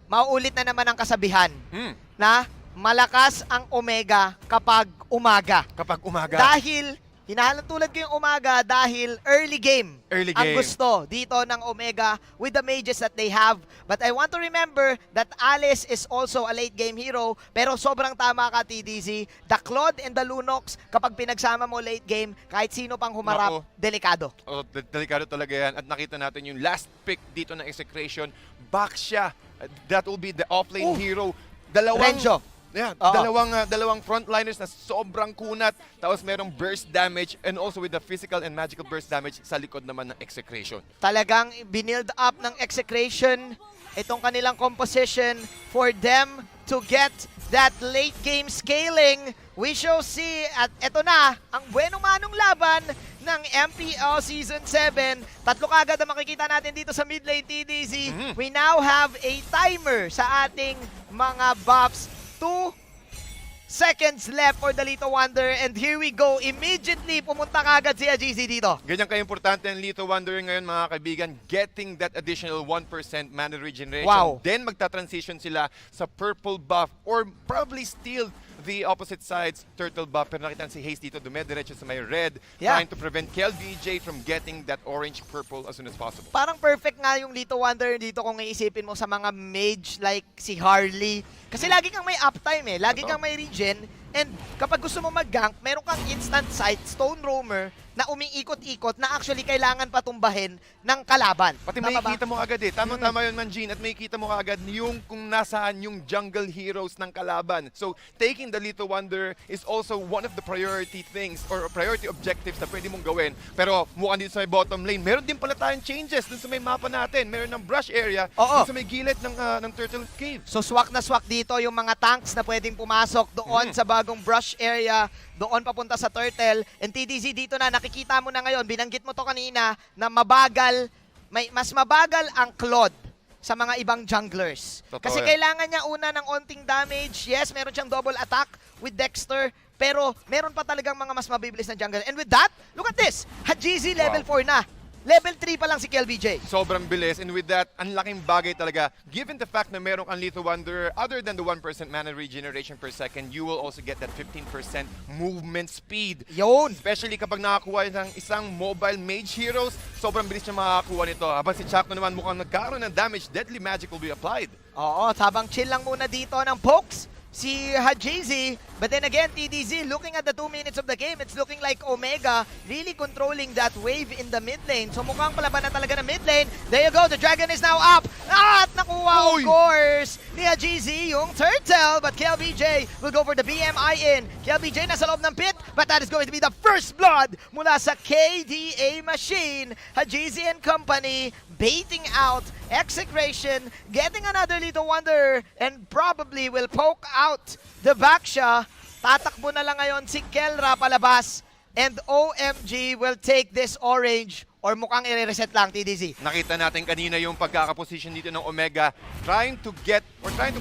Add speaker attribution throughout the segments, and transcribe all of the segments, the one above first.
Speaker 1: mauulit na naman ang kasabihan na malakas ang Omega kapag umaga.
Speaker 2: Kapag umaga.
Speaker 1: Dahil, hinahalantulad ko yung umaga dahil early game ang gusto dito ng Omega with the mages that they have. But I want to remember that Alice is also a late game hero, pero sobrang tama ka, TDZ. The Claude and the Lunox, kapag pinagsama mo late game, kahit sino pang humarap, delikado.
Speaker 2: Oh, delikado talaga yan. At nakita natin yung last pick dito ng Execration. Back siya. That will be the offlane hero.
Speaker 1: Renjo.
Speaker 2: Yeah, dalawang frontliners na sobrang kunat, tapos merong burst damage and also with the physical and magical burst damage sa likod naman ng Execration.
Speaker 1: Talagang binild up ng Execration itong kanilang composition for them to get that late game scaling. We shall see, at eto na, ang buenong-manong laban ng MPL Season 7. Tatlo kagad ang makikita natin dito sa mid lane, TDZ. We now have a timer sa ating mga buffs. 2 seconds left for the Lito Wonder, and here we go. Immediately, pumunta kagad si GZ dito.
Speaker 2: Ganyan ka-importante ang Lito Wonder ngayon, mga kaibigan, getting that additional 1% mana regeneration.
Speaker 1: Wow.
Speaker 2: Then magta-transition sila sa purple buff or probably steal the opposite side's turtle buff. Pero nakita si Haze dito, dumediretso sa may red, trying to prevent Mpl-Ph from getting that orange-purple as soon as possible.
Speaker 1: Parang perfect nga yung Lito Wonder dito kung iisipin mo sa mga mage like si Harley. Kasi lagi kang may uptime lagi kang may regen, and kapag gusto mo mag-gank, meron kang instant sight, Stone Roamer, na umiikot-ikot na actually kailangan patumbahin ng kalaban.
Speaker 2: Pati makikita mo agad Tama-tama yun, Manjin. At makikita mo agad yung kung nasaan yung jungle heroes ng kalaban. So, taking the Lito Wonder is also one of the priority things or priority objectives na pwede mong gawin. Pero mukhang dito sa may bottom lane, meron din pala tayong changes dun sa may mapa natin. Meron ng brush area dun sa may gilid ng Turtle Cave.
Speaker 1: So, swak na swak dito yung mga tanks na pwedeng pumasok doon sa bagong brush area, doon papunta sa Turtle. And TDZ dito na, nakikita mo na ngayon, binanggit mo to kanina, na mabagal, mas mabagal ang Claude sa mga ibang junglers. Kasi kailangan niya una ng onting damage. Yes, meron siyang double attack with Dexter, pero meron pa talagang mga mas mabibilis na jungler. And with that, look at this! Hajizi level 4 na. Level 3 pa lang si Mpl-Ph.
Speaker 2: Sobrang bilis, and with that, ang laking bagay talaga. Given the fact na meron kang Lito Wonder, other than the 1% mana regeneration per second, you will also get that 15% movement speed.
Speaker 1: Yun!
Speaker 2: Especially kapag nakakuha ng isang mobile mage heroes, sobrang bilis niya makakakuha nito. Habang si Chakno naman mukhang nagkaroon ng damage, deadly magic will be applied.
Speaker 1: Oo, habang chill lang muna dito ng pokes si Hajizi. But then again, TDZ, looking at the 2 minutes of the game, it's looking like Omega really controlling that wave in the mid lane. So mukhang palaban na talaga ng mid lane. There you go, the dragon is now up. At nakuha, of course, ni Hajizi yung turtle. But Mpl-Ph will go for the BMI in. Mpl-Ph nasa loob ng pit, but that is going to be the first blood mula sa KDA machine. Hajizi and company baiting out Execration, getting another Lito Wonder, and probably will poke out the Baksha. Tatakbo na lang ngayon si Kelra palabas, and OMG will take this orange, or mukhang i-reset lang, TDZ.
Speaker 2: Nakita natin kanina yung pagkakaposition dito ng Omega, trying to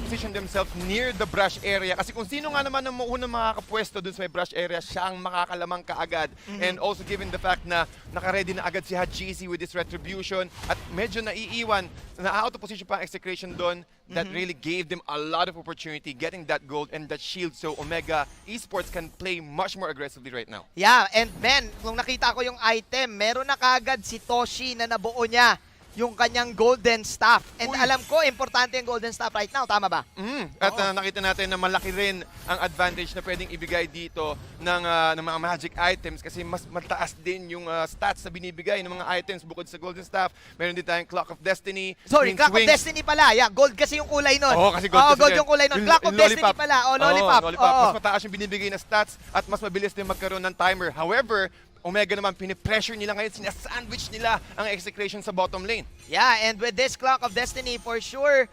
Speaker 2: position themselves near the brush area. Kasi kung sino nga naman ang unang makakapwesto dun sa may brush area, siya ang makakalamang kaagad. And also given the fact na nakaready na agad si Hajizi with this retribution, at medyo naiiwan, na-out of position pa ang Execration doon, that really gave them a lot of opportunity getting that gold and that shield. So Omega Esports can play much more aggressively right now.
Speaker 1: Yeah, and Ben, kung nakita ko yung item, meron na kagad si Toshi na nabuo niya yung kanyang golden staff. And alam ko, importante yung golden staff right now. Tama ba?
Speaker 2: At nakita natin na malaki rin ang advantage na pwedeng ibigay dito ng mga magic items kasi mas mataas din yung stats na binibigay ng mga items bukod sa golden staff. Meron din tayong Clock of Destiny.
Speaker 1: Sorry, Clock of Destiny pala. Yeah, gold kasi yung kulay nun.
Speaker 2: Oo, kasi gold,
Speaker 1: gold yung kulay nun. Clock of Destiny pala. Lollipop.
Speaker 2: Mas mataas yung binibigay na stats at mas mabilis din magkaroon ng timer. However, Omega naman, pinipressure nila ngayon, sinasandwich nila ang Execration sa bottom lane.
Speaker 1: Yeah, and with this Clock of Destiny, for sure,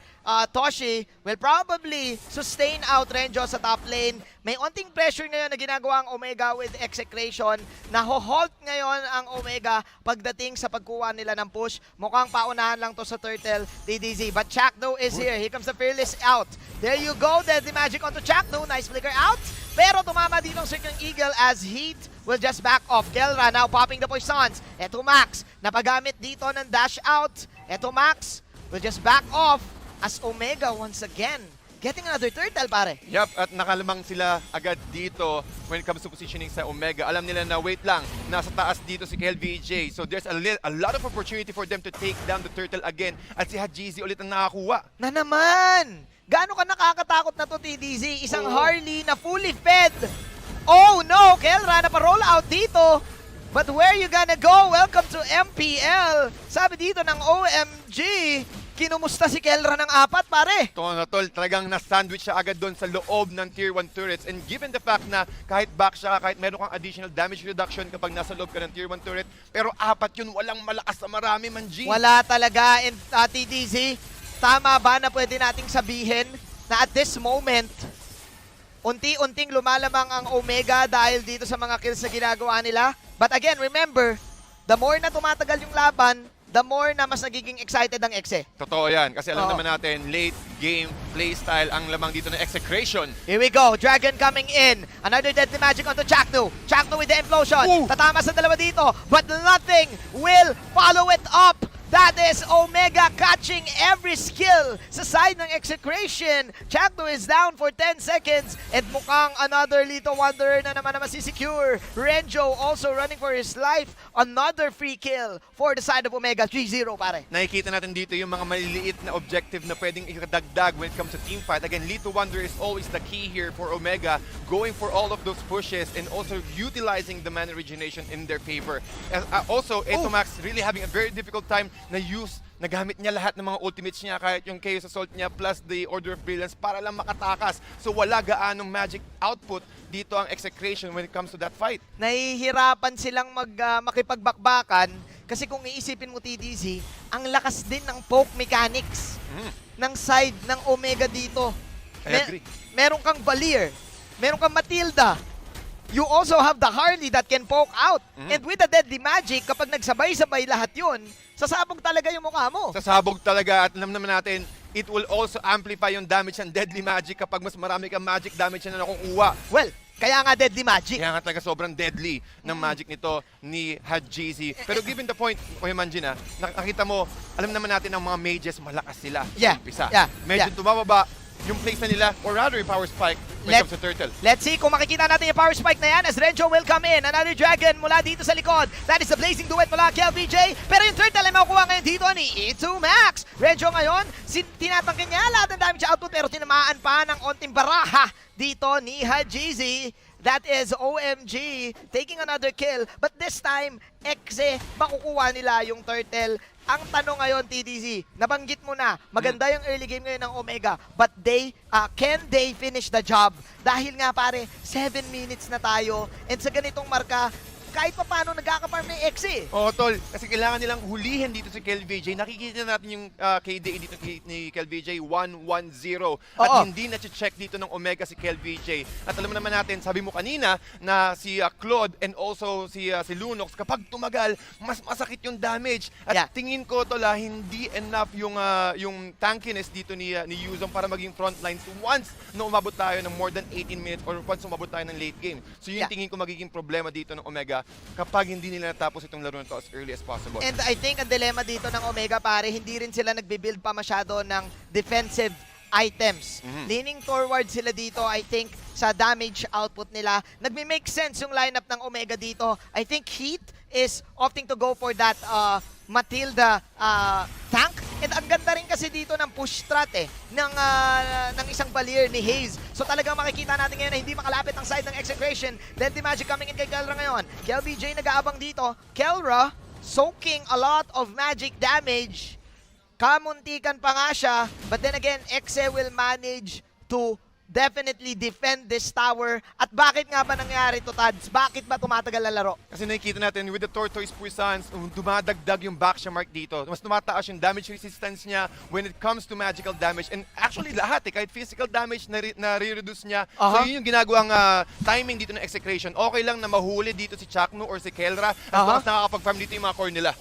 Speaker 1: Toshi will probably sustain out Renjo sa top lane. May onting pressure ngayon na ginagawa ang Omega with Execration. Naho-halt ngayon ang Omega pagdating sa pagkuha nila ng push. Mukhang paunahan lang to sa Turtle, DDZ. But Chakno is here. Here comes the Fearless out. There you go. There's the magic onto Chakno. Nice flicker out. Pero tumama din ang Circling Eagle as Heat will just back off. Kelra now popping the poisons. Eto Max, napagamit dito ng dash out. Eto Max will just back off. as Omega once again getting another turtle, pare.
Speaker 2: Yep, at nakalamang sila agad dito when it comes to positioning sa Omega. Alam nila na wait lang, nasa taas dito si KLVJ. So there's a lot of opportunity for them to take down the turtle again. At si Hajizi ulit ang nakakuha.
Speaker 1: Na naman! Gaano ka nakakatakot na to, TDZ? Isang Harley na fully fed. Oh no! Kelra na pa-roll out dito. But where you gonna go? Welcome to MPL. Sabi dito ng OMG, kinumusta si Kelra ng 4, pare.
Speaker 2: Tol, talagang na-sandwich siya agad doon sa loob ng Tier 1 turrets. And given the fact na kahit back siya, kahit meron kang additional damage reduction kapag nasa loob ka ng Tier 1 turret, pero 4 yun, walang malakas na marami man, G.
Speaker 1: Wala talaga. And TDZ, tama ba na pwede nating sabihin na at this moment, unti-unting lumalamang ang Omega dahil dito sa mga kills na ginagawa nila? But again, remember, the more na tumatagal yung laban, the more na mas nagiging excited ang Exe.
Speaker 2: Totoo yan. Kasi alam naman natin, late game playstyle ang lamang dito ng Execration.
Speaker 1: Here we go. Dragon coming in. Another deadly magic onto Chaknu. Chaknu with the implosion. Tatama sa dalawa dito. But nothing will follow it up. That is Omega catching every skill sa side ng Execration. Chaknu is down for 10 seconds. And mukhang another Lito Wanderer na naman masisecure. Renjo also running for his life. Another free kill for the side of Omega. 3-0, pare.
Speaker 2: Nakikita natin dito yung mga maliliit na objective na pwedeng ikadagdag when it comes to team fight. Again, Lito Wanderer is always the key here for Omega, going for all of those pushes and also utilizing the mana regeneration in their favor. Also, Etomax really having a very difficult time nagamit niya lahat ng mga ultimates niya, kahit yung Chaos Assault niya plus the Order of Brilliance para lang makatakas. So wala gaanong magic output dito ang Execration when it comes to that fight.
Speaker 1: Nahihirapan silang makipagbakbakan kasi kung iisipin mo, TDZ, ang lakas din ng poke mechanics ng side ng Omega dito.
Speaker 2: I agree.
Speaker 1: Meron kang Valier, meron kang Matilda. You also have the Harley that can poke out. And with the deadly magic, kapag nagsabay-sabay lahat yun, sasabog talaga yung mukha mo.
Speaker 2: Sasabog talaga, at alam naman natin, it will also amplify yung damage ng deadly magic kapag mas marami kang magic damage na nakukuha.
Speaker 1: Well, kaya nga deadly magic.
Speaker 2: Kaya nga talaga sobrang deadly ng magic nito ni Hajizi. Pero given the point, Kuya Manjin, nakakita mo, alam naman natin ang mga mages, malakas sila.
Speaker 1: Yeah.
Speaker 2: Umpisa.
Speaker 1: Yeah.
Speaker 2: Medyo tumababa yung place na nila, or rather yung power spike when it comes to turtle.
Speaker 1: Let's see kung makikita natin yung power spike na yan as Renjo will come in. Another dragon mula dito sa likod. That is the blazing duet mula kay LBJ. Pero yung turtle ay makukuha ngayon dito ni E2 Max. Renjo ngayon, tinatangkin niya lahat ng damage output pero tinamaan pa ng onting baraha dito ni Hajizi. That is OMG taking another kill. But this time, Exe, makukuha nila yung turtle. Ang tanong ngayon, TDZ, nabanggit mo na, maganda yung early game ngayon ng Omega, but can they finish the job? Dahil nga pare, 7 minutes na tayo, and sa ganitong marka, kahit pa paano nagkakaparm ng Exe.
Speaker 2: Oo, tol. Kasi kailangan nilang hulihin dito si KLVJ. Nakikita natin yung KDA dito ni KLVJ, 1-1-0. At hindi na-check dito ng Omega si KLVJ. At alam naman natin, sabi mo kanina, na si Claude and also si Lunox, kapag tumagal, mas masakit yung damage. At tingin ko, tol, hindi enough yung tankiness dito ni Yuzong para maging frontlines once na umabot tayo ng more than 18 minutes or once umabot tayo ng late game. So yung tingin ko magiging problema dito ng Omega kapag hindi nila natapos itong laro nito as early as possible.
Speaker 1: And I think ang dilemma dito ng Omega, pare, hindi rin sila nagbe-build pa masyado ng defensive items. Leaning forward sila dito, I think, sa damage output nila. Nagme-make sense yung lineup ng Omega dito. I think Heat is opting to go for that Matilda tank. And ang ganda rin kasi dito ng push strat ng isang Valier ni Hayes. So talagang makikita natin ngayon na hindi makalapit ang side ng Execration. Deadly Magic coming in kay Kelra ngayon. KLBJ nag-aabang dito. Kelra soaking a lot of magic damage. Kamuntikan pa nga siya. But then again, Exe will manage to definitely defend this tower. At bakit nga ba nangyari to, Tads? Bakit ba tumatagal ang laro?
Speaker 2: Kasi nakikita natin with the Tortoise Puissance, dumadagdag yung Baksha mark dito. Mas tumataas yung damage resistance niya when it comes to magical damage. And actually lahat kahit physical damage na re-reduce niya. So yun yung ginagawang timing dito ng Execration. Okay lang na mahuli dito si Chaknu or si Kelra. At mas nakakapag-farm dito yung mga core nila.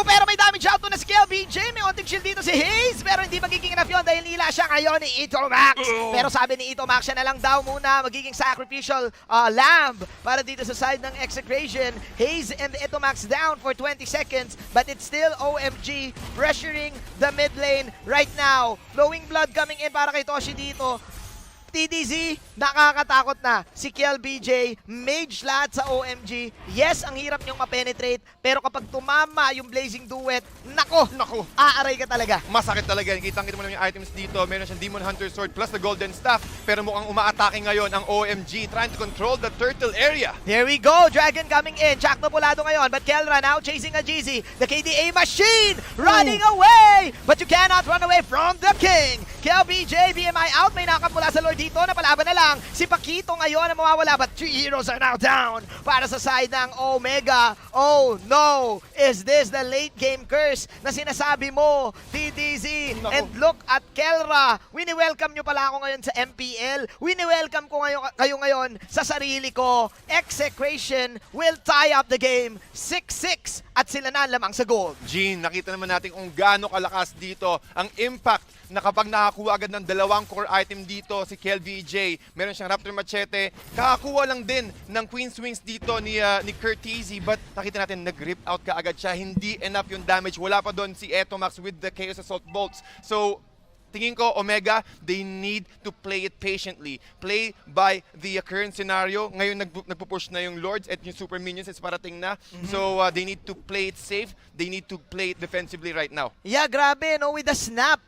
Speaker 1: Pero may damage out to na si KLBJ. May onting shield dito si Hayes. Pero hindi magiging enough yun dahil nila siya ngayon ni E2 Max. Pero sabi ni ni Itomax, siya na lang daw muna magiging sacrificial lamb para dito sa side ng Execration. Haze and Itomax down for 20 seconds, but it's still OMG pressuring the mid lane right now. Flowing blood coming in para kay Toshi dito. TDZ, nakakatakot na. Si KLBJ, mage lahat sa OMG. Yes, ang hirap niyong ma-penetrate, pero kapag tumama yung Blazing Duet, nako, aaray ka talaga.
Speaker 2: Masakit talaga. Kitang-kita mo lang yung items dito. Meron siyang Demon Hunter Sword plus the Golden Staff. Pero mukhang umaatake ngayon ang OMG, trying to control the turtle area.
Speaker 1: Here we go. Dragon coming in. Chakno Pulado ngayon, but Kelra now chasing a GZ. The KDA machine running away, but you cannot run away from the king. KLBJ, BMI out. May nakapula sa Lord dito. Napalaban na lang. Si Paquito ngayon na mawawala, but 3 heroes are now down para sa side ng Omega. Oh no! Is this the late game curse na sinasabi mo, TDZ?
Speaker 2: No.
Speaker 1: And look at Kelra. Wini-welcome nyo pala ako ngayon sa MPL. Wini-welcome ko kayo ngayon sa sarili ko. Execration will tie up the game. 6-6 at sila na lamang sa gold.
Speaker 2: Gene, nakita naman natin kung gaano kalakas dito ang impact na kapag nakakuha agad ng 2 core item dito si KLVJ, meron siyang Raptor Machete, kakakuha lang din ng Queen Swings dito ni Curtizy, but nakita natin nag-rip out ka agad siya, hindi enough yung damage, wala pa doon si Etomax with the Chaos Assault Bolts. So tingin ko, Omega, they need to play it patiently. Play by the current scenario. Ngayon, nagpo-push na yung Lords at yung Super Minions is parating na. So, they need to play it safe. They need to play it defensively right now.
Speaker 1: Yeah, grabe, no? With the snap.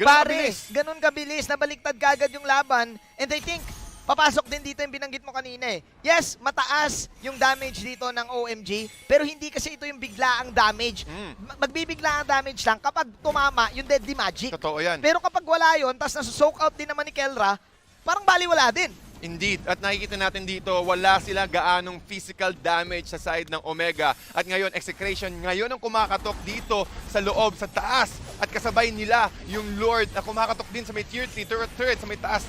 Speaker 1: Ganun kabilis. Nabaliktad kagad yung laban. And I think, papasok din dito yung binanggit mo kanina eh. Yes, mataas yung damage dito ng OMG, pero hindi kasi ito yung biglaang damage. Magbibigla ang damage lang kapag tumama yung Deadly Magic.
Speaker 2: Totoo yan.
Speaker 1: Pero kapag wala yun, tapos nasa-soak out din naman ni Kelra, parang baliwala din.
Speaker 2: Indeed. At nakikita natin dito, wala sila gaanong physical damage sa side ng Omega. At ngayon, Execration, ngayon ang kumakatok dito sa loob, sa taas. At kasabay nila yung Lord na kumakatok din sa may tier 3 turret sa may taas.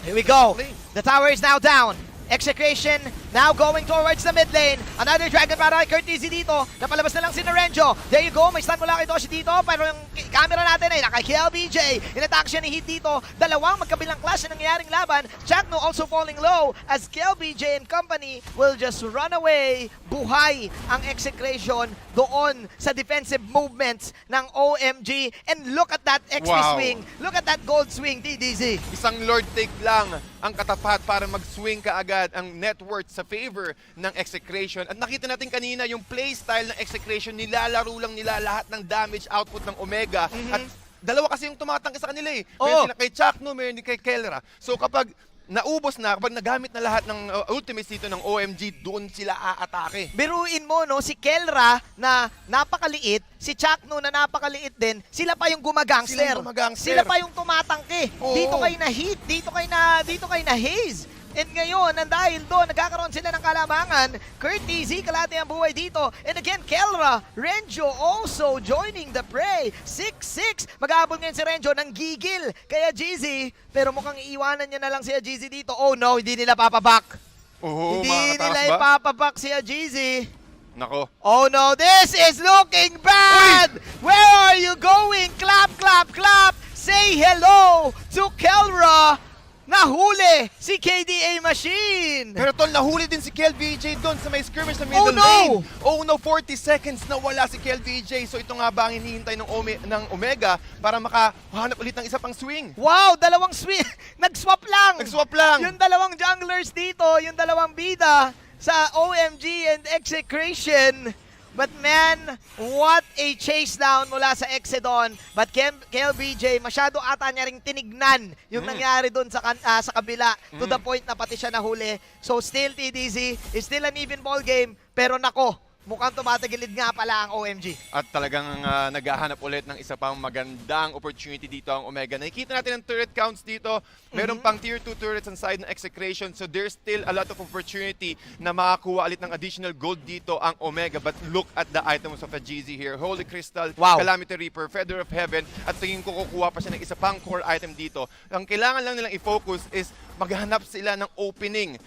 Speaker 1: Here we go. The tower is now down. Execration now going towards the mid lane. Another Dragon para kay Curtizy dito. Napalabas na lang si Narenjo. There you go. May stun mula kay Toshi dito. Pero yung camera natin ay naka-kill BJ. In-attack siya ni Heat dito. Dalawang magkabilang clash na nangyayaring laban. Chakno also falling low as KLBJ and company will just run away. Buhay ang Execration doon sa defensive movements ng OMG. And look at that XP swing. Look at that gold swing, TDZ.
Speaker 2: Isang Lord take lang ang katapat para mag-swing ka agad ang net worth sa favor ng Execration. At nakita natin kanina yung playstyle ng Execration, nilalaro lang nila lahat ng damage output ng Omega. At dalawa kasi yung tumatangke sa kanila eh. Meron sila kay Chakno, meron din kay Kelra. So kapag naubos na, kapag nagamit na lahat ng ultimates dito ng OMG, doon sila aatake.
Speaker 1: Biruin mo, no, si Kelra na napakaliit, si Chakno na napakaliit din, sila pa yung gumagangster. Sila pa yung tumatangke. Dito kay na Heat, dito kay na Haze. And ngayon, dahil doon, nagkakaroon sila ng kalamangan. Curtizy, kalate ang buhay dito. And again, Kelra, Renjo also joining the fray. 6-6. Mag-aabol ngayon si Renjo ng gigil. Kaya GZ, pero mukhang iiwanan niya na lang si GZ dito. Oh no, hindi nila papaback. Hindi nila ipapaback si GZ.
Speaker 2: Nako.
Speaker 1: Oh no, this is looking bad! Where are you going? Clap, clap, clap! Say hello to Kelra! Nahuli si KDA Machine!
Speaker 2: Pero tol, nahuli din si KLVJ doon sa may skirmish sa middle lane. Oh no, 40 seconds na wala si KLVJ. So ito nga ba ang hinihintay ng Omega para makahanap ulit ng isa pang swing?
Speaker 1: Wow, dalawang swing! Nag-swap lang!
Speaker 2: Nag-swap lang!
Speaker 1: Yung dalawang junglers dito, yung dalawang bida sa OMG and Execration. But man, what a chase down mula sa Exedon. But KLBJ, masyado ata niya ring tinignan yung nangyari doon sa kabila to the point na pati siya nahuli. So still TDZ, is still an even ball game. Pero nako, mukhang tumatagilid nga pala ang OMG.
Speaker 2: At talagang naghahanap ulit ng isa pang magandang opportunity dito ang Omega. Nakikita natin ang turret counts dito. Meron pang tier 2 turrets on side ng Execration. So there's still a lot of opportunity na makakuha ulit ng additional gold dito ang Omega. But look at the items of a GZ here. Holy Crystal, Calamity Reaper, Feather of Heaven. At tingin ko kukuha pa siya ng isa pang core item dito. Ang kailangan lang nilang i-focus is maghanap sila ng opening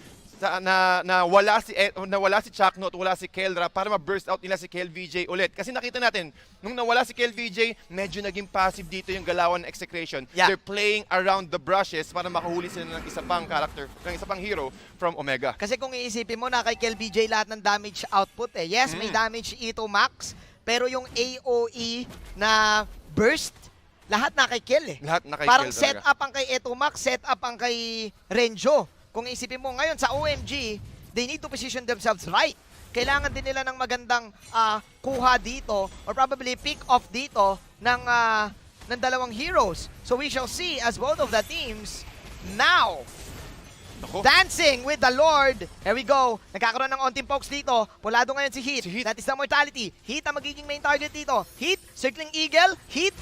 Speaker 2: nawala si Chakno at wala si Kelra para ma-burst out nila si KLVJ ulit. Kasi nakita natin, nung nawala si KLVJ, medyo naging passive dito yung galawan ng Execration.
Speaker 1: Yeah.
Speaker 2: They're playing around the brushes para makahuli sila ng isa pang character, ng isa pang hero from Omega.
Speaker 1: Kasi kung iisipin mo na kay KLBJ lahat ng damage output Yes, may damage Ito Max, pero yung AOE na burst, lahat na kay Kel
Speaker 2: Lahat na kay
Speaker 1: Parang
Speaker 2: Kel
Speaker 1: set
Speaker 2: talaga.
Speaker 1: up ang kay Ito Max, set up ang kay Renjo. Kung isipin mo ngayon sa OMG, they need to position themselves right. Kailangan din nila ng magandang kuha dito or probably pick off dito ng dalawang heroes. So we shall see as both of the teams now dancing with the Lord. Here we go. Nagkakaroon ng onting pokes dito. Pulado ngayon si Heat. That is the mortality. Heat ang magiging main target dito. Heat, circling Eagle. Heat,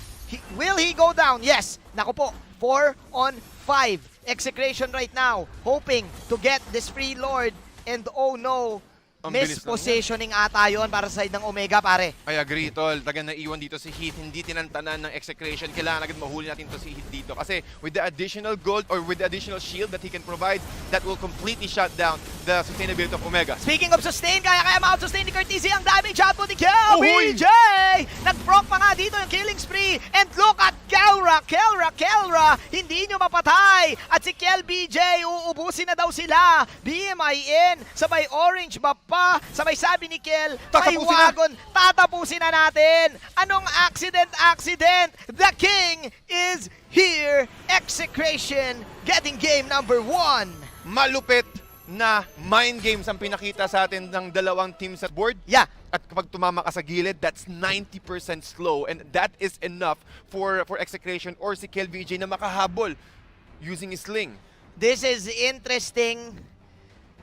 Speaker 1: will he go down? Yes. Naku po. 4 on 5. Execration right now, hoping to get this free Lord. And oh no, mispositioning ata yun para sa side ng Omega, pare.
Speaker 2: I agree, tol. Tagang naiwan dito si Heat. Hindi tinantanan ng Execration. Kailangan agad mahuli natin to si Heat dito. Kasi with the additional gold or with the additional shield that he can provide, that will completely shut down the sustainability of Omega.
Speaker 1: Speaking of sustain, kaya ma-out-sustain ni Curtisi ang damage output ni KLBJ! Nag-proc pa nga dito yung killing spree. And look at Kelra! Hindi nyo mapatay! At si KLBJ, uubusin na daw sila. BMI in, sabay orange buff pa, sabay sabi ni Kel, ay wagon, tatapusin na natin. Anong accident? The king is here. Execration getting game number 1.
Speaker 2: Malupit na mind games ang pinakita sa atin ng dalawang teams sa board.
Speaker 1: Yeah.
Speaker 2: At kapag tumama ka sa gilid, that's 90% slow. And that is enough for Execration or si KLVJ na makahabol using his sling.
Speaker 1: This is interesting.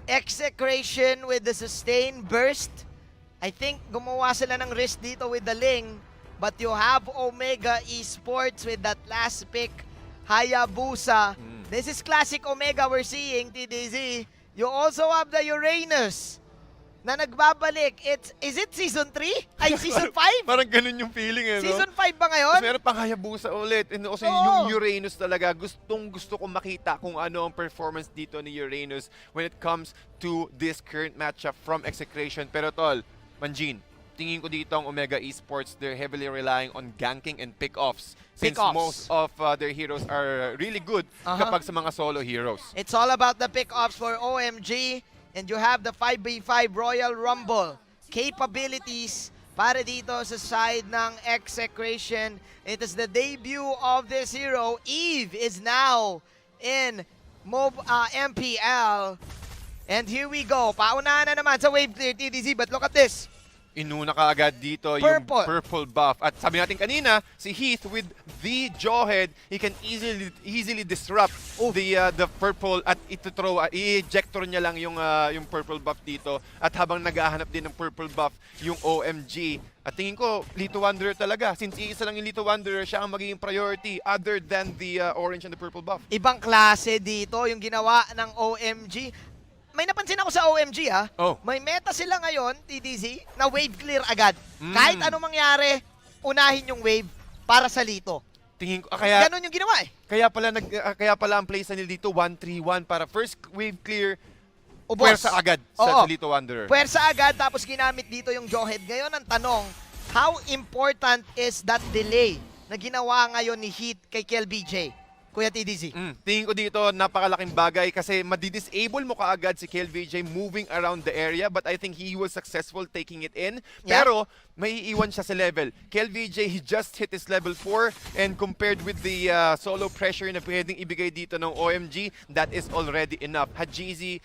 Speaker 1: Execration with the sustained burst. I think gumawa sila ng risk dito with the Ling. But you have Omega Esports with that last pick, Hayabusa. This is classic Omega we're seeing, TDZ. You also have the Uranus na nagbabalik. Is it Season 3? Ay, Season 5?
Speaker 2: Parang ganun yung feeling no?
Speaker 1: Season 5 ba ngayon?
Speaker 2: Mas meron pang Hayabusa ulit. And also yung Uranus talaga, gusto ko makita kung ano ang performance dito ni Uranus when it comes to this current matchup from Execration. Pero tol, Manjin, tingin ko dito ang Omega Esports, they're heavily relying on ganking and pick-offs. Since most of their heroes are really good kapag sa mga solo heroes.
Speaker 1: It's all about the pick-offs for OMG. And you have the 5v5 Royal Rumble capabilities para dito sa side ng Execration. It is the debut of this hero. Eve is now in MPL. And here we go. Paunahan na naman sa wave clear, TDZ. But look at this.
Speaker 2: Inuna ka agad dito yung purple buff. At sabi natin kanina, si Heath with the Jawhead, he can easily disrupt the purple at i-ejector niya lang yung purple buff dito. At habang naghahanap din ng purple buff yung OMG. At tingin ko, Lito Wanderer talaga. Since iisa lang yung Lito Wanderer, siya ang magiging priority other than the orange and the purple buff.
Speaker 1: Ibang klase dito yung ginawa ng OMG. May napansin ako sa OMG May meta sila ngayon, TDZ, na wave clear agad. Kahit anong mangyari, unahin yung wave para sa Lito.
Speaker 2: Tingin ko kaya
Speaker 1: ganun yung ginawa
Speaker 2: Kaya pala ang play sa nila dito 1-3-1 para first wave clear. Puwersa agad sa Lito Wanderer.
Speaker 1: Puwersa agad tapos ginamit dito yung Jawhead. Ngayon ang tanong, how important is that delay na ginawa ngayon ni Heat kay KLBJ? Kuya TDZ.
Speaker 2: Tingin ko dito napakalaking bagay kasi madi-disable mo kaagad si KLVJ moving around the area, but I think he was successful taking it in.
Speaker 1: Yeah.
Speaker 2: Pero may iiwan siya sa level. KLVJ, he just hit his level 4 and compared with the solo pressure na pwedeng ibigay dito ng OMG, that is already enough. Hajizi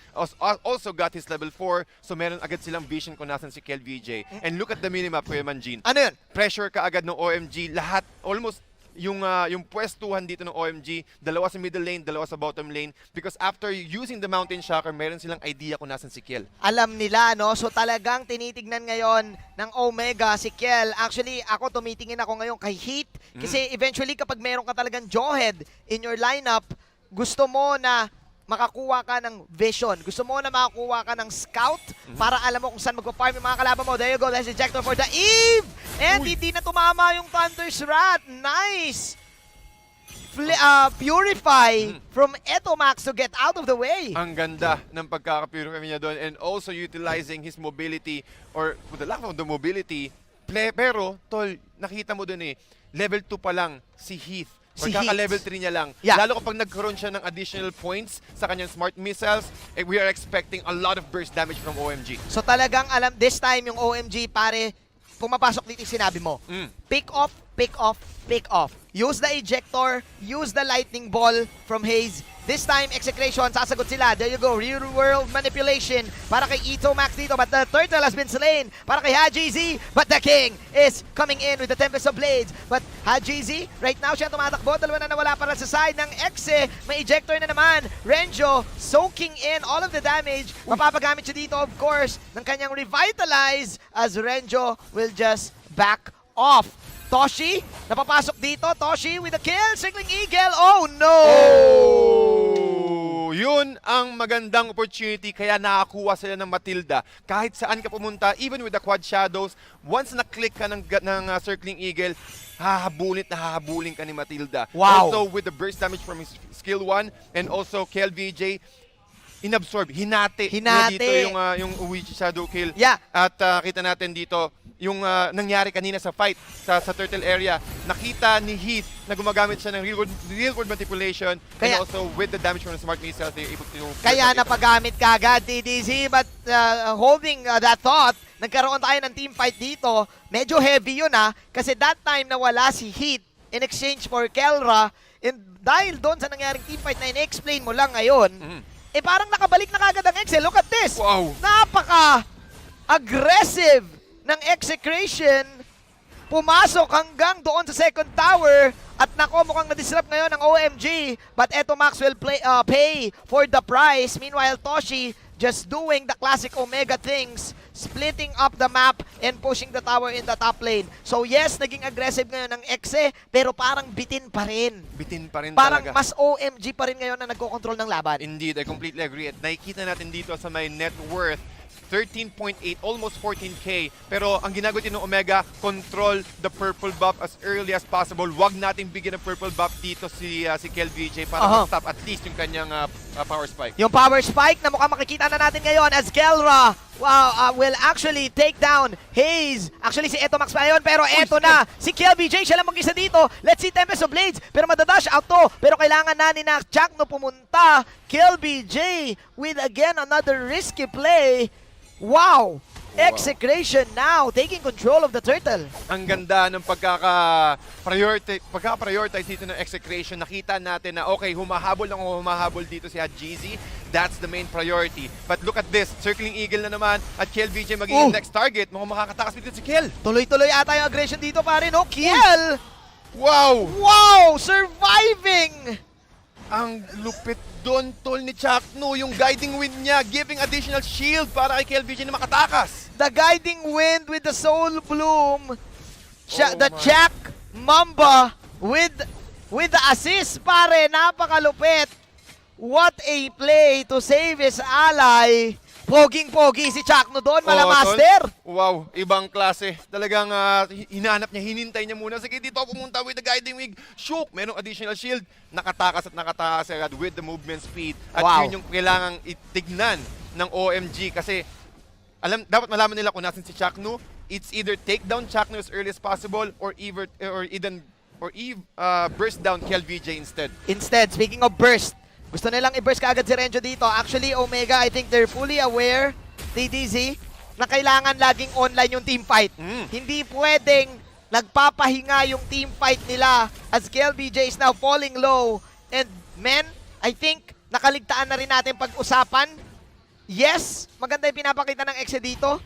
Speaker 2: also got his level 4, so meron agad silang vision kung nasan si KLVJ. And look at the minimap, Kuya Manjin.
Speaker 1: Ano yun?
Speaker 2: Pressure kaagad ng OMG, lahat, almost yung pwestuhan dito ng OMG, dalawa sa middle lane, dalawa sa bottom lane, because after using the Mountain Shocker, meron silang idea kung nasan si Kel.
Speaker 1: Alam nila, no? So talagang tinitignan ngayon ng Omega si Kel. Actually, ako tumitingin ako ngayon kay Heat, kasi eventually kapag meron ka talagang Jawhead in your lineup, gusto mo na makakuha ka ng vision. Gusto mo na makakuha ka ng scout para alam mo kung saan magpa-farm yung mga kalaban mo. There you go. That's ejector for the Eve! And hindi na tumama yung Thunder's Wrath. Nice! purify from Etomax to get out of the way.
Speaker 2: Ang ganda ng pagkaka-purify niya doon and also utilizing his mobility or with the lack of the mobility. Pero, tol, nakita mo doon level 2 pa lang si Heath. Magkaka-level 3 niya lang.
Speaker 1: Yeah.
Speaker 2: Lalo kapag nagkaroon siya ng additional points sa kanyang smart missiles, we are expecting a lot of burst damage from OMG.
Speaker 1: So talagang alam, this time yung OMG, pare, pumapasok dito yung sinabi mo. Pick off, pick off, pick off. Use the ejector, use the lightning ball from Hayes. This time, Execration, sasagot sila. There you go, real world manipulation para kay Ito Max dito. But the turtle has been slain para kay Haji Z. But the king is coming in with the Tempest of Blades. But Haji Z, right now siya tumatakbo. Dalawa na nawala para sa side ng Exe. May ejector na naman. Renjo soaking in all of the damage. Mapapagamit siya dito, of course, ng kanyang Revitalize as Renjo will just back off. Toshi, napapasok dito. Toshi with a kill. Circling Eagle. Oh, no!
Speaker 2: Oh! Yun ang magandang opportunity kaya nakakuha sila ng Matilda. Kahit saan ka pumunta, even with the Quad Shadows, once na-click ka ng Circling Eagle, hahabulin ka ni Matilda.
Speaker 1: Wow!
Speaker 2: Also with the burst damage from his skill 1 and also KLVJ, inabsorb, hinati. Dito yung Uichi Shadow Kill.
Speaker 1: Yeah.
Speaker 2: At kita natin dito, yung nangyari kanina sa fight sa turtle area, nakita ni Heath na gumagamit siya ng real world manipulation and also with the damage from the smart missiles, they're able to...
Speaker 1: Kaya napagamit ka agad, TDZ, but holding that thought, nagkaroon tayo ng team fight dito. Medyo heavy yun kasi that time nawala si Heath in exchange for Kelra, and dahil doon sa nangyaring team fight na in-explain mo lang ngayon, parang nakabalik na kagad ang Excel. Look at this!
Speaker 2: Wow!
Speaker 1: Napaka-aggressive ng Execration, pumasok hanggang doon sa second tower at nako mukhang na-disrupt ngayon ng OMG, but Etomax will pay for the price. Meanwhile, Toshi just doing the classic Omega things, splitting up the map and pushing the tower in the top lane. So yes, naging aggressive ngayon ng Exe, pero parang bitin pa rin.
Speaker 2: Bitin pa rin
Speaker 1: parang
Speaker 2: talaga.
Speaker 1: Mas OMG pa rin ngayon na nagko-control ng laban.
Speaker 2: Indeed, I completely agree. At nakikita natin dito sa may net worth, 13.8, almost 14K. Pero ang ginagawa din ng Omega, control the purple buff as early as possible. Huwag nating bigyan ng purple buff dito si KLVJ para ma-stop at least yung kanyang power spike.
Speaker 1: Yung power spike na mukhang makikita na natin ngayon as Kelra will actually take down Hayes. Actually, si Etomax pa yun, pero eto na. Si KLVJ, siya lang mag-isa dito. Let's see Tempest of Blades. Pero madadash out to. Pero kailangan na ni Jack no pumunta. KLVJ with again another risky play. Wow! Execration now, taking control of the turtle.
Speaker 2: Ang ganda ng pagka-prioritize dito ng Execration. Nakita natin na okay, humahabol dito si Hadjizi. That's the main priority. But look at this, Circling Eagle na naman at KLVJ magiging next target. Mukhang makakatakas dito si Kill.
Speaker 1: Tuloy-tuloy ata yung aggression dito pare, no? Kill!
Speaker 2: Wow!
Speaker 1: Wow! Surviving!
Speaker 2: Ang lupit doon, tol, ni Chakno, yung guiding wind niya, giving additional shield para kay KLVJ na makatakas.
Speaker 1: The guiding wind with the soul bloom. The Jack Mamba with the assist, pare. Napakalupit. What a play to save his ally. Poging-pogi si Chakno doon, malamaster.
Speaker 2: Wow, ibang klase. Talagang hinanap niya, hinintay niya muna. Sige, dito pumunta with the guiding wing. Shook, merong additional shield. Nakatakas agad with the movement speed. At yun yung kailangang itignan ng OMG kasi dapat malaman nila kung nasan si Chakno. It's either take down Chakno as early as possible or burst down KLVJ instead.
Speaker 1: Speaking of burst, gusto nilang i-burst kaagad si Renjo dito. Actually, Omega, I think they're fully aware, TDZ, na kailangan laging online yung team fight. Hindi pwedeng nagpapahinga yung team fight nila as KLVJ is now falling low. And men, I think nakaligtaan na rin natin pag-usapan. Yes, maganda yung pinapakita ng Exe dito.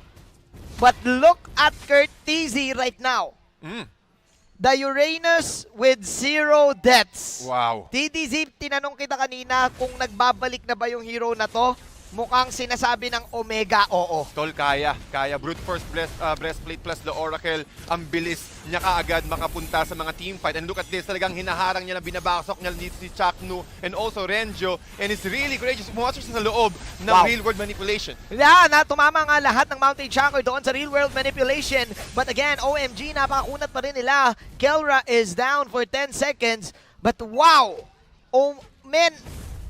Speaker 1: But look at Kurt TZ right now. The Uranus with 0 deaths.
Speaker 2: Wow.
Speaker 1: TDZ, tinanong kita kanina kung nagbabalik na ba yung hero na to. Mukhang sinasabi ng Omega, oo.
Speaker 2: Tol, kaya. Brute Force Breastplate plus the Oracle. Ang bilis niya kaagad makapunta sa mga team fight. And look at this, talagang hinaharang niya na binabasok niya dito si Chakno and also Renjo. And it's really courageous. Pumasok siya sa loob ng real-world manipulation.
Speaker 1: Yeah, tumama nga lahat ng Mountain Chakra doon sa real-world manipulation. But again, OMG, napakakunat pa rin nila. Kelra is down for 10 seconds. But wow! Oh, men,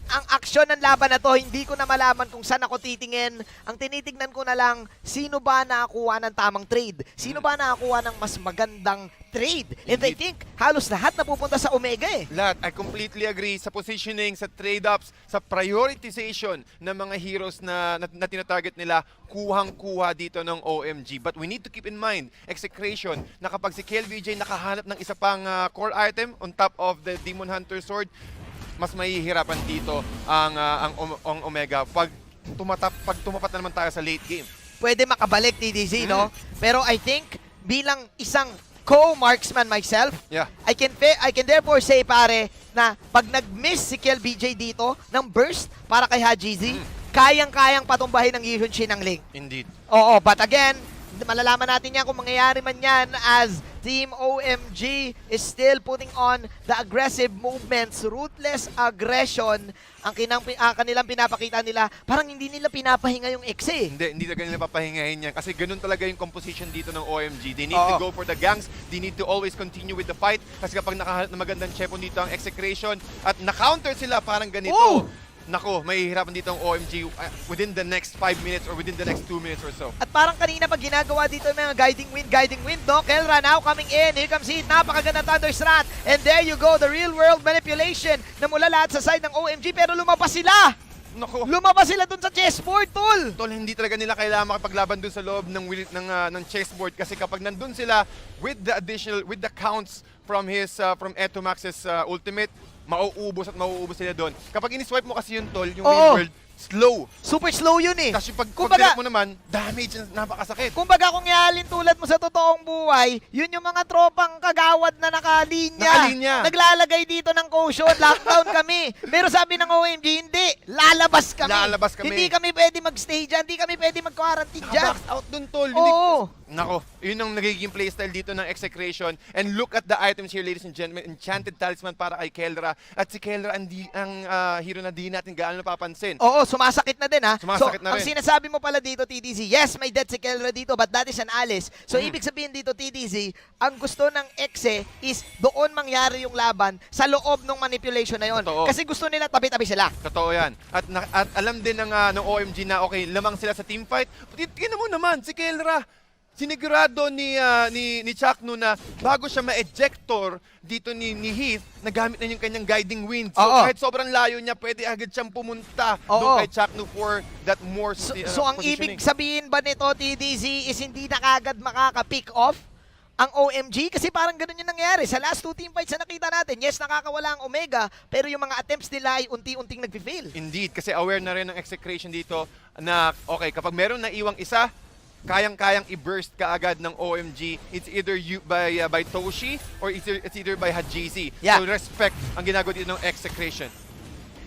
Speaker 1: ang aksyon ng laban na to, hindi ko na malaman kung saan ako titingin. Ang tinitignan ko na lang, sino ba nakakuha ng tamang trade? Sino ba nakakuha ng mas magandang trade? And I think, halos lahat napupunta sa Omega eh.
Speaker 2: Lahat, I completely agree sa positioning, sa trade-ups, sa prioritization ng mga heroes na tinatarget nila, kuhang-kuha dito ng OMG. But we need to keep in mind, Execration, na kapag si KLVJ nakahanap ng isa pang core item on top of the Demon Hunter Sword, mas mahihirapan dito ang Omega pag tumapat na naman tayo sa late game.
Speaker 1: Pwede makabalik TDZ, no? Pero I think, bilang isang co-marksman myself,
Speaker 2: Yeah.
Speaker 1: I can therefore say, pare, na pag nag-miss si KLBJ dito ng burst para kay Hajizi, kayang-kayang patumbahin ng Yihun Shin ng Ling.
Speaker 2: Indeed.
Speaker 1: Oo, but again, malalaman natin yan kung mangyayari man yan as Team OMG is still putting on the aggressive movements, ruthless aggression, ang kanilang pinapakita nila. Parang hindi nila pinapahinga yung X eh.
Speaker 2: Hindi talaga nila papahingahin yan kasi ganun talaga yung composition dito ng OMG. They need to go for the gangs, they need to always continue with the fight kasi kapag nakahanap na magandang champion dito ang Execration at na-counter sila parang ganito.
Speaker 1: Oh!
Speaker 2: Nako, mahihirapan dito ang OMG within the next 5 minutes or within the next 2 minutes or so.
Speaker 1: At parang kanina pag ginagawa dito yung mga guiding wind, no? Kelra now coming in. Here comes Heat. Napakaganda Thunder Strat. And there you go, the real world manipulation na mula lahat sa side ng OMG. Pero lumabas sila!
Speaker 2: Nako.
Speaker 1: Lumabas sila dun sa chessboard, tol!
Speaker 2: Tol, hindi talaga nila kailangan makipaglaban dun sa loob ng chessboard kasi kapag nandun sila with the counts from Etomax's ultimate, mauubos sila doon. Kapag in-swipe mo kasi yun, tol, yung real world, slow.
Speaker 1: Super slow yun eh.
Speaker 2: Tapos yung
Speaker 1: Kumbaga-
Speaker 2: pag mo naman, damage na napakasakit.
Speaker 1: Kumbaga kung ihalin tulad mo sa totoong buhay, yun yung mga tropang kagawad na nakalinya.
Speaker 2: Nakalinya.
Speaker 1: Naglalagay dito ng caution, lockdown kami. Pero sabi ng OMG, hindi. Lalabas kami.
Speaker 2: Lalabas kami.
Speaker 1: Hindi kami pwede mag-stay dyan. Hindi kami pwede mag-quarantine dyan.
Speaker 2: Naka-box out dun, tol.
Speaker 1: Oo.
Speaker 2: Nako, yun ang nagiging playstyle dito ng Execration. And look at the items here, ladies and gentlemen. Enchanted Talisman para kay Kelra. At si Kelra ang hero na di natin gaano napapansin.
Speaker 1: Oo, sumasakit na din ha.
Speaker 2: Sumasakit na
Speaker 1: Ang
Speaker 2: rin.
Speaker 1: sinasabi mo pala dito, TDZ, yes, may death si Kelra dito, but that is an Alice. So, ibig sabihin dito, TDZ, ang gusto ng Exe is doon mangyari yung laban sa loob ng manipulation na yon.
Speaker 2: Totoo.
Speaker 1: Kasi gusto nila tabi-tabi sila.
Speaker 2: Totoo yan. At alam din ng OMG na okay, lamang sila sa teamfight. Tingnan mo naman, si Kelra, sinigurado ni Chakno na bago siya ma-ejector dito ni Heath, nagamit na yung kanyang guiding wind. So kahit sobrang layo niya, pwede agad siyang pumunta doon kay Chakno for that more
Speaker 1: So ang
Speaker 2: positioning.
Speaker 1: ibig sabihin ba nito, TDZ, is hindi na kagad makaka-pick off ang OMG? Kasi parang ganun yung nangyari. Sa last 2 team fights na nakita natin, yes, nakakawala ang Omega, pero yung mga attempts nila ay unti-unting nag-fail.
Speaker 2: Indeed, kasi aware na rin ng Execration dito na, okay, kapag meron na iwang isa, kayang-kayang i-burst kaagad ng OMG. It's either by Toshi or it's either by Hajizi.
Speaker 1: Yeah.
Speaker 2: So respect ang ginagawa dito ng Execration.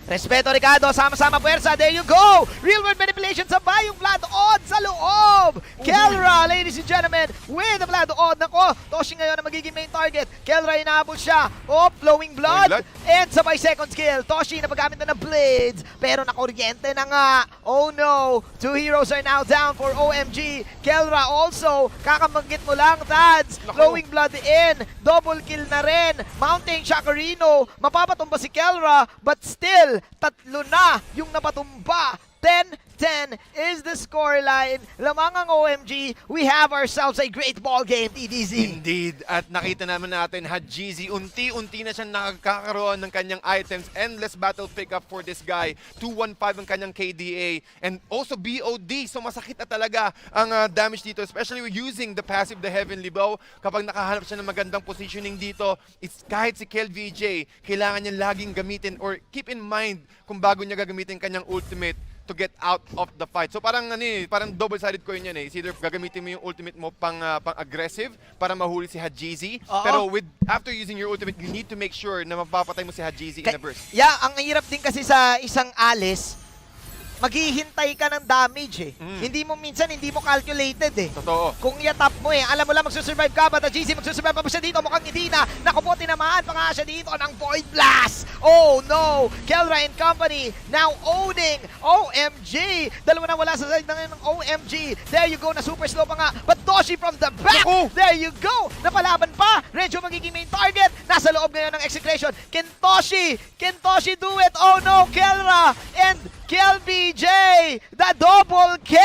Speaker 1: Respeto, Ricardo. Sama-sama puwersa. There you go! Real world manipulation sa bayong Vlad Odd sa loob! Kelra, ladies and gentlemen, with the Vlad Odd. Nako, Toshi ngayon ang magiging main target. Kelra, inaabot siya. Oh, flowing blood. And sabay second skill. Toshi na paggamit na ng blades. Pero nakuryente na nga. Oh no! 2 heroes are now down for OMG. Kelra also, kakamagit mo lang, Tads. Flowing blood in. Double kill na rin. Mounting Shakarino. Mapapatumba si Kelra, but still, tatlo na yung napatumba. 10-10 is the scoreline. Lamang ang OMG. We have ourselves a great ball game, TDZ.
Speaker 2: Indeed. At nakita naman natin, Hajizi, unti-unti na siyang nakakaroon ng kanyang items. Endless battle pickup for this guy. 215 ang kanyang KDA. And also BOD. So masakit na talaga ang damage dito. Especially using the passive, the Heavenly Bow. Kapag nakahanap siya ng magandang positioning dito, it's kahit si KLVJ, kailangan niya laging gamitin or keep in mind kung bago niya gagamitin kanyang ultimate to get out of the fight. So parang parang double-sided coin yan eh. It's either gagamitin mo yung ultimate mo pang aggressive para mahuli si Hajizi. Pero after using your ultimate, you need to make sure na mapapatay mo si Hajizi in a burst.
Speaker 1: Yeah, ang hirap din kasi sa isang Alice, maghihintay ka ng damage eh. Hindi mo minsan, hindi mo calculated eh.
Speaker 2: Totoo.
Speaker 1: Kung i-tap mo eh, alam mo lang magsusurvive ka, but GZ magsusurvive pa ba siya dito? Mukhang hindi na. Naku po, tinamaan pa nga siya dito ng Void Blast. Oh no! Kelra and company now owning OMG. Dalawa na wala sa side ng OMG. There you go, na super slow pa nga. But Toshi from the back.
Speaker 2: Naku!
Speaker 1: There you go. Napalaban pa. Renjo magiging main target. Nasa loob ngayon ng Execration. Can Toshi do it? Oh no, Kelra and Mpl-Ph, the double K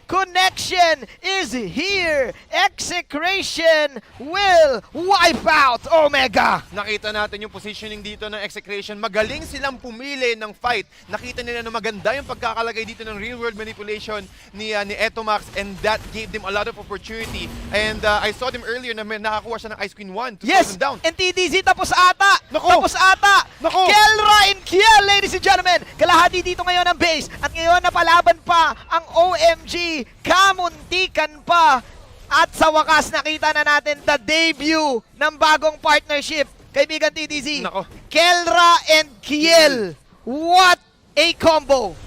Speaker 1: connection is here. Execration will wipe out Omega.
Speaker 2: Nakita natin yung positioning dito ng Execration. Magaling silang pumili ng fight. Nakita nila na maganda yung pagkakalagay dito ng real-world manipulation ni Etomax, and that gave them a lot of opportunity. And I saw them earlier na may nakakuha siya ng Ice Queen 1 to slow them down.
Speaker 1: And TDZ tapos ata.
Speaker 2: Nako!
Speaker 1: Tapos ata.
Speaker 2: Nako!
Speaker 1: Kelra and Kiel, ladies and gentlemen. Kalahati dito ngayon ang base. At ngayon napalaban pa ang OMG. Kamuntikan pa. At sa wakas nakita na natin the debut ng bagong partnership. Kaibigan TDZ.
Speaker 2: Nako.
Speaker 1: Kelra and Kiel. What a combo.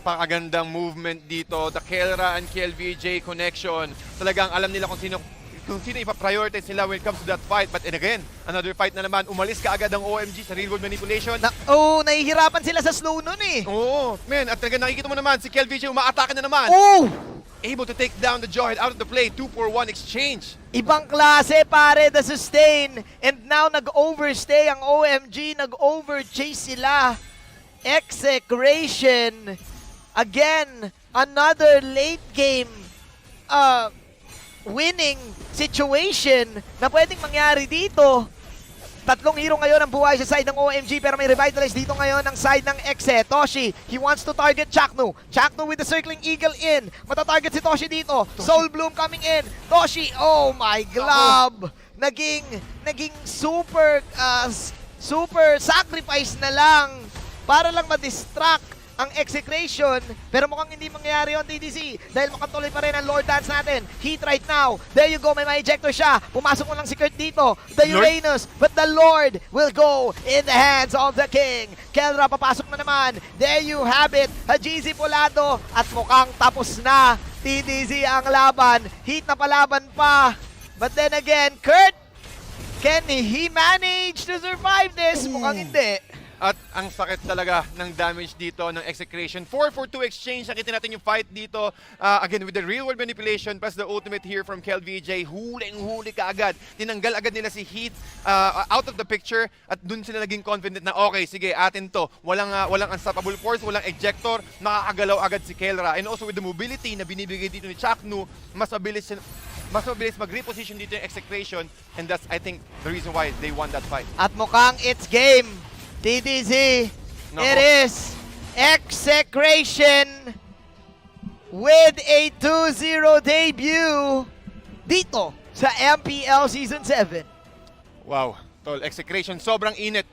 Speaker 2: Pakagandang movement dito. The Kelra and Mpl-Ph connection. Talagang alam nila kung sino ipa-prioritize nila when it comes to that fight. But again, another fight na naman. Umalis ka agad ang OMG sa real-world manipulation.
Speaker 1: Nahihirapan sila sa slow nun eh.
Speaker 2: Oo, man. At talagang nakikita mo naman, si Mpl-Ph umaatake na naman.
Speaker 1: Oh!
Speaker 2: Able to take down the Jawhead out of the play. 2-for-1 exchange.
Speaker 1: Ibang klase pare, the sustain. And now nag-overstay ang OMG, nag-overchase sila. Execration. Again, another late game winning situation na pwedeng mangyari dito. Tatlong hero ngayon ang buhay sa side ng OMG, pero may revitalize dito ngayon ng side ng Exe. Toshi, he wants to target Chaknu. Chaknu with the circling eagle in. Matatarget si Toshi dito. Soul Bloom coming in. Toshi, oh my glove. Naging super sacrifice na lang para lang ma-distract ang Execration, pero mukhang hindi mangyayari yun, TDC, dahil makatuloy pa rin ang Lord Dance natin. Heat right now. There you go, may ma-ejector siya. Pumasok mo lang si Kurt dito. The Uranus, but the Lord will go in the hands of the King. Kelra, papasok na naman. There you have it. Hajizi Polado, at mukhang tapos na. TDC ang laban. Heat na palaban pa. But then again, Kurt, can he manage to survive this? Mukhang hindi.
Speaker 2: At ang sakit talaga ng damage dito ng Execration. 4-for-2 exchange. Nakita natin yung fight dito. Again, with the real-world manipulation plus the ultimate here from Mpl-Ph. Huling-huli ka agad. Tinanggal agad nila si Heat out of the picture. At dun sila naging confident na okay, sige, atin to. Walang unstoppable force, walang ejector. Nakakagalaw agad si Kelra. And also with the mobility na binibigay dito ni Chaknu, mas mabilis mag-reposition dito yung Execration. And that's, I think, the reason why they won that fight.
Speaker 1: At mukhang it's game. TDZ, it is Execration with a 2-0 debut dito sa MPL Season 7.
Speaker 2: Wow, tol, Execration sobrang init.